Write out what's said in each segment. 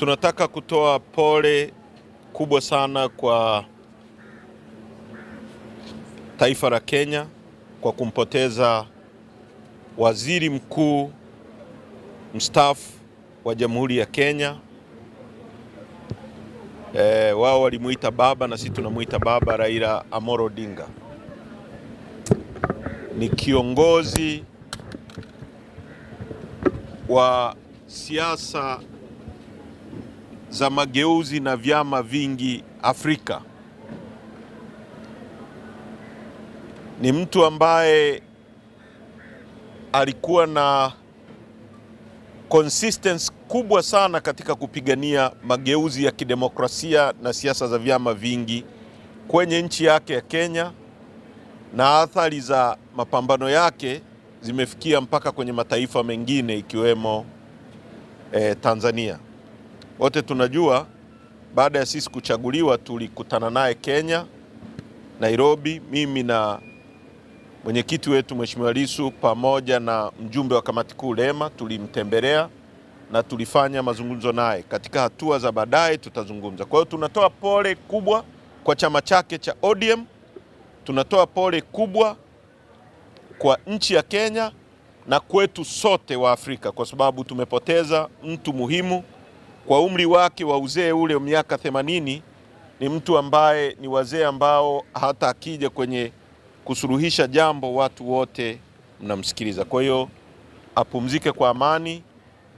Tunataka kutoa pole kubwa sana kwa taifa la Kenya kwa kumpoteza waziri mkuu mstaafu wa Jamhuri ya Kenya. Wao walimuita baba na sisi tunamuita baba. Raila Amolo Odinga ni kiongozi wa siasa za mageuzi na vyama vingi Afrika. Ni mtu ambaye alikuwa na consistency kubwa sana katika kupigania mageuzi ya kidemokrasia na siasa za vyama vingi kwenye nchi yake ya Kenya, na athari za mapambano yake zimefikia mpaka kwenye mataifa mengine ikiwemo Tanzania. Wote tunajua baada ya sisi kuchaguliwa tulikutana naye Kenya, Nairobi, mimi na mwenyekiti wetu Mheshimiwa Lissu pamoja na mjumbe wa kamati kuu Lema tulimtembelea na tulifanya mazungumzo naye. Katika hatua za baadaye tutazungumza. Kwa hiyo tunatoa pole kubwa kwa chama chake cha ODM, tunatoa pole kubwa kwa nchi ya Kenya na kwetu sote wa Afrika, kwa sababu tumepoteza mtu muhimu. Kwa umri wake wa uzee ule wa miaka 80, ni mtu ambaye ni wazee ambao hata akija kwenye kusuluhisha jambo watu wote mnamsikiliza. Kwa hiyo apumzike kwa amani.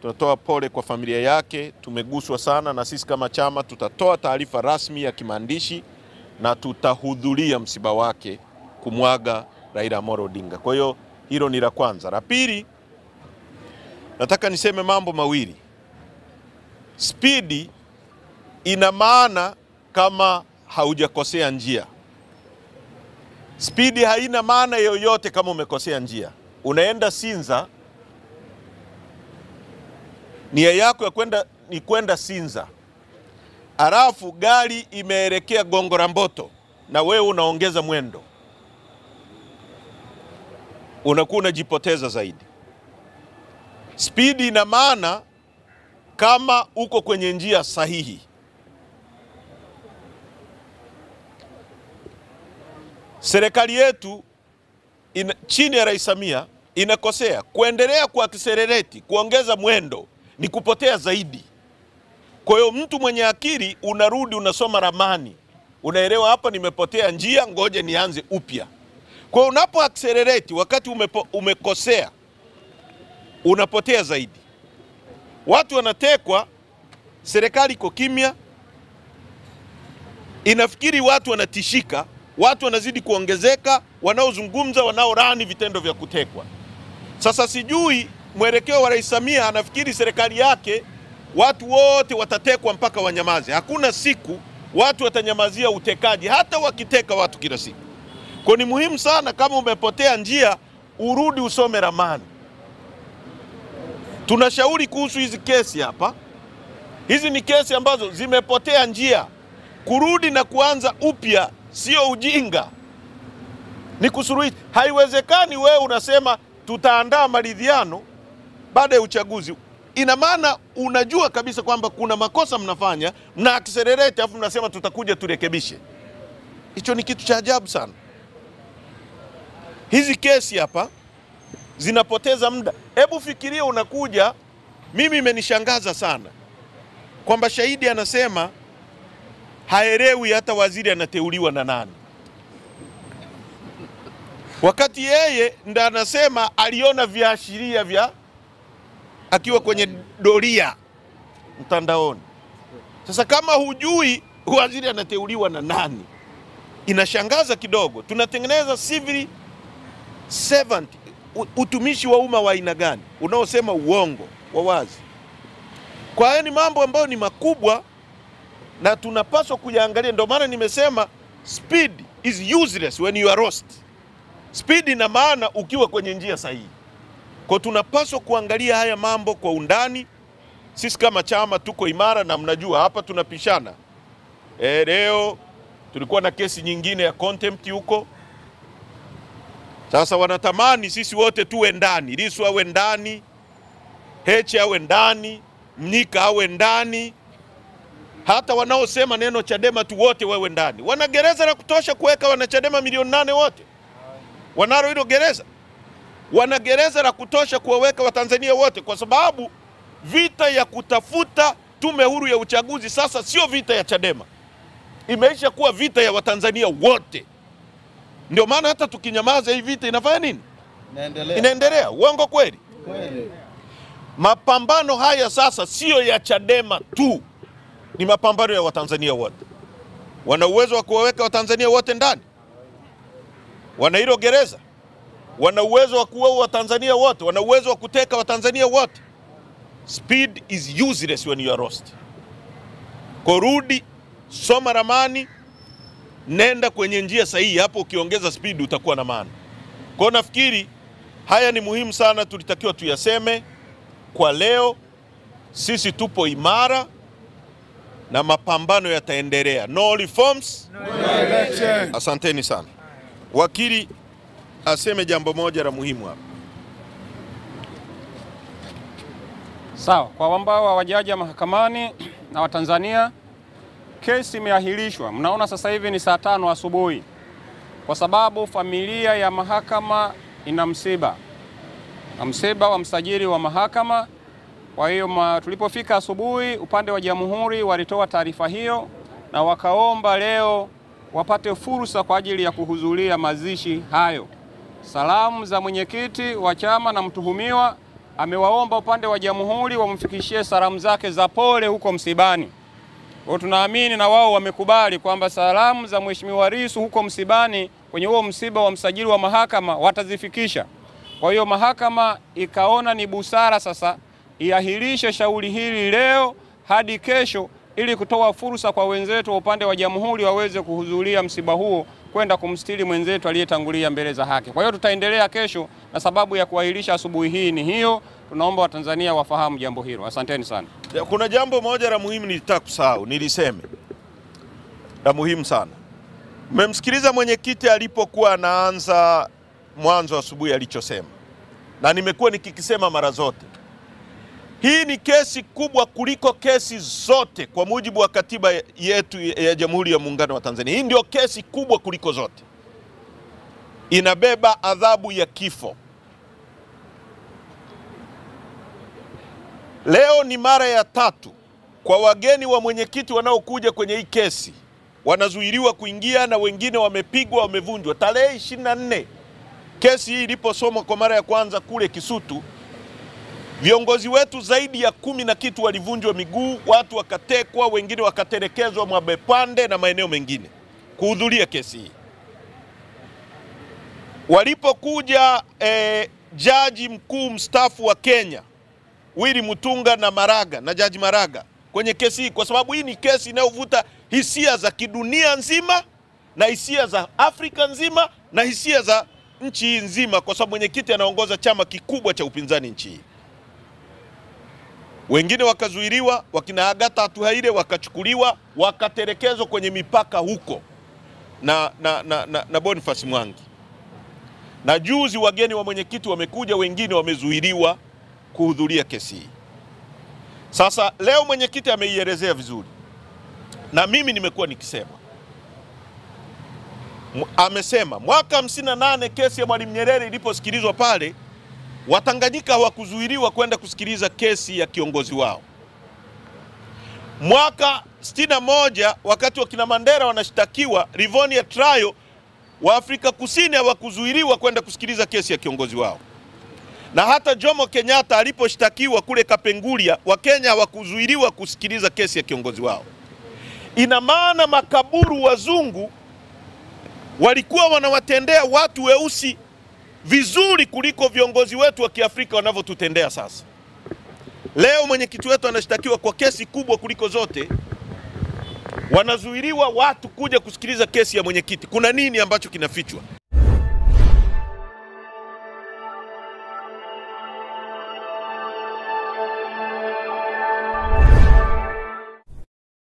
Tunatoa pole kwa familia yake, tumeguswa sana, na sisi kama chama tutatoa taarifa rasmi ya kimaandishi na tutahudhuria msiba wake kumwaga Raila Amolo Odinga. Kwa hiyo hilo ni la kwanza. La pili, nataka niseme mambo mawili. Spidi ina maana kama haujakosea njia. Spidi haina maana yoyote kama umekosea njia. Unaenda Sinza, nia yako ya kwenda Sinza, alafu gari imeelekea Gongo la Mboto na wewe unaongeza mwendo, unakuwa unajipoteza zaidi. Spidi ina maana kama uko kwenye njia sahihi. Serikali yetu chini ya Rais Samia inakosea. Kuendelea kuaccelerate, kuongeza mwendo ni kupotea zaidi. Kwa hiyo mtu mwenye akili unarudi unasoma ramani, unaelewa hapa nimepotea njia, ngoje nianze upya. Kwa hiyo unapo accelerate wakati umekosea unapotea zaidi. Watu wanatekwa, serikali iko kimya, inafikiri watu wanatishika, watu wanazidi kuongezeka, wanaozungumza, wanaorani vitendo vya kutekwa. Sasa sijui mwelekeo wa Rais Samia, anafikiri serikali yake watu wote watatekwa mpaka wanyamaze. Hakuna siku watu watanyamazia utekaji, hata wakiteka watu kila siku. Kwa ni muhimu sana kama umepotea njia urudi usome ramani. Tunashauri kuhusu hizi kesi hapa. Hizi ni kesi ambazo zimepotea njia. Kurudi na kuanza upya sio ujinga, ni kusuluhisha. Haiwezekani wewe unasema tutaandaa maridhiano baada ya uchaguzi. Ina maana unajua kabisa kwamba kuna makosa mnafanya, mna accelerate afu mnasema tutakuja turekebishe. Hicho ni kitu cha ajabu sana. Hizi kesi hapa zinapoteza muda. Hebu fikiria unakuja, mimi imenishangaza sana kwamba shahidi anasema haelewi hata waziri anateuliwa na nani, wakati yeye ndo anasema aliona viashiria vya akiwa kwenye doria mtandaoni. Sasa kama hujui waziri anateuliwa na nani, inashangaza kidogo. Tunatengeneza civil servant, utumishi wa umma wa aina gani unaosema uongo wa wazi? Kwa hiyo ni mambo ambayo ni makubwa na tunapaswa kuyaangalia. Ndio maana nimesema speed is useless when you are lost. Speed ina maana ukiwa kwenye njia sahihi. Kwa tunapaswa kuangalia haya mambo kwa undani. Sisi kama chama tuko imara, na mnajua hapa tunapishana. Leo tulikuwa na kesi nyingine ya contempt huko. Sasa wanatamani sisi wote tuwe ndani. Lissu awe ndani, Heche awe ndani, Mnyika awe ndani, hata wanaosema neno Chadema tu wote wewe ndani. Wana gereza la kutosha kuweka wanachadema milioni 8 wote? Wanalo hilo gereza? Wana gereza la kutosha kuwaweka Watanzania wote? Kwa sababu vita ya kutafuta tume huru ya uchaguzi sasa sio vita ya Chadema, imeisha kuwa vita ya Watanzania wote. Ndio maana hata tukinyamaza hii vita inafanya nini? Inaendelea. Uongo kweli? Kweli. Mapambano haya sasa sio ya Chadema tu, ni mapambano ya Watanzania wote. Wana uwezo wa kuwaweka Watanzania wote ndani? Wana hilo gereza? Wana uwezo wa kuua Watanzania wote? Wana uwezo wa kuteka Watanzania wote? Speed is useless when you are lost. Korudi, soma ramani, nenda kwenye njia sahihi. Hapo ukiongeza speed utakuwa na maana. Kwa nafikiri haya ni muhimu sana, tulitakiwa tuyaseme kwa leo. Sisi tupo imara na mapambano yataendelea. No reforms, no election. Asanteni sana. Wakili aseme jambo moja la muhimu hapa. Sawa, kwa ambao hawajaja mahakamani na Watanzania, kesi imeahirishwa. Mnaona sasa hivi ni saa 5 asubuhi kwa sababu familia ya mahakama ina msiba. Na msiba wa msajili wa mahakama. Kwa hiyo tulipofika asubuhi, upande wa Jamhuri walitoa taarifa hiyo na wakaomba leo wapate fursa kwa ajili ya kuhudhuria mazishi hayo. Salamu za mwenyekiti wa chama na mtuhumiwa, amewaomba upande wa Jamhuri wamfikishie salamu zake za pole huko msibani. Kwa tunaamini na wao wamekubali kwamba salamu za Mheshimiwa Lissu huko msibani kwenye huo msiba wa msajili wa mahakama watazifikisha. Kwa hiyo mahakama ikaona ni busara sasa iahirishe shauri hili leo hadi kesho ili kutoa fursa kwa wenzetu wa upande wa Jamhuri waweze kuhudhuria msiba huo kwenda kumstiri mwenzetu aliyetangulia mbele za haki. Kwa hiyo tutaendelea kesho, na sababu ya kuahirisha asubuhi hii ni hiyo. Tunaomba Watanzania wafahamu jambo hilo. Asanteni sana. Kuna jambo moja la muhimu nilitaka kusahau, niliseme. La muhimu sana. Mmemsikiliza mwenyekiti alipokuwa anaanza mwanzo asubuhi alichosema. Na nimekuwa nikikisema mara zote. Hii ni kesi kubwa kuliko kesi zote kwa mujibu wa katiba yetu ya Jamhuri ya Muungano wa Tanzania. Hii ndio kesi kubwa kuliko zote. Inabeba adhabu ya kifo. Leo ni mara ya 3 kwa wageni wa mwenyekiti wanaokuja kwenye hii kesi. Wanazuiliwa kuingia na wengine wamepigwa, wamevunjwa. Tarehe 24 kesi hii iliposomwa kwa mara ya kwanza kule Kisutu, viongozi wetu zaidi ya 10 na kitu walivunjwa miguu, watu wakatekwa, wengine wakatelekezwa Mwabepande na maeneo mengine kuhudhuria kesi hii. Walipokuja jaji mkuu mstaafu wa Kenya Willy Mutunga na Maraga na jaji Maraga kwenye kesi hii, kwa sababu hii ni kesi inayovuta hisia za kidunia nzima na hisia za Afrika nzima na hisia za nchi nzima, kwa sababu mwenyekiti anaongoza chama kikubwa cha upinzani nchi hii. Wengine wakazuiliwa, wakina Agatha Atuhaire wakachukuliwa, wakatelekezwa kwenye mipaka huko na Boniface Mwangi. Na juzi wageni wa mwenyekiti wamekuja, wengine wamezuiliwa kuhudhuria kesi hii. Sasa leo mwenyekiti ameielezea vizuri. Na mimi nimekuwa nikisema. Amesema mwaka 58 kesi ya Mwalimu Nyerere iliposikilizwa pale, Watanganyika hawakuzuiliwa kwenda kusikiliza kesi ya kiongozi wao. Mwaka 61 wakati wa kina Mandela wanashtakiwa Rivonia trial, wa Afrika Kusini hawakuzuiliwa kwenda kusikiliza kesi ya kiongozi wao. Na hata Jomo Kenyatta aliposhtakiwa kule Kapenguria, wa Kenya hawakuzuiliwa kusikiliza kesi ya kiongozi wao. Ina maana makaburu wazungu walikuwa wanawatendea watu weusi vizuri kuliko viongozi wetu wa Kiafrika wanavyotutendea sasa. Leo mwenyekiti wetu anashtakiwa kwa kesi kubwa kuliko zote. Wanazuiliwa watu kuja kusikiliza kesi ya mwenyekiti. Kuna nini ambacho kinafichwa?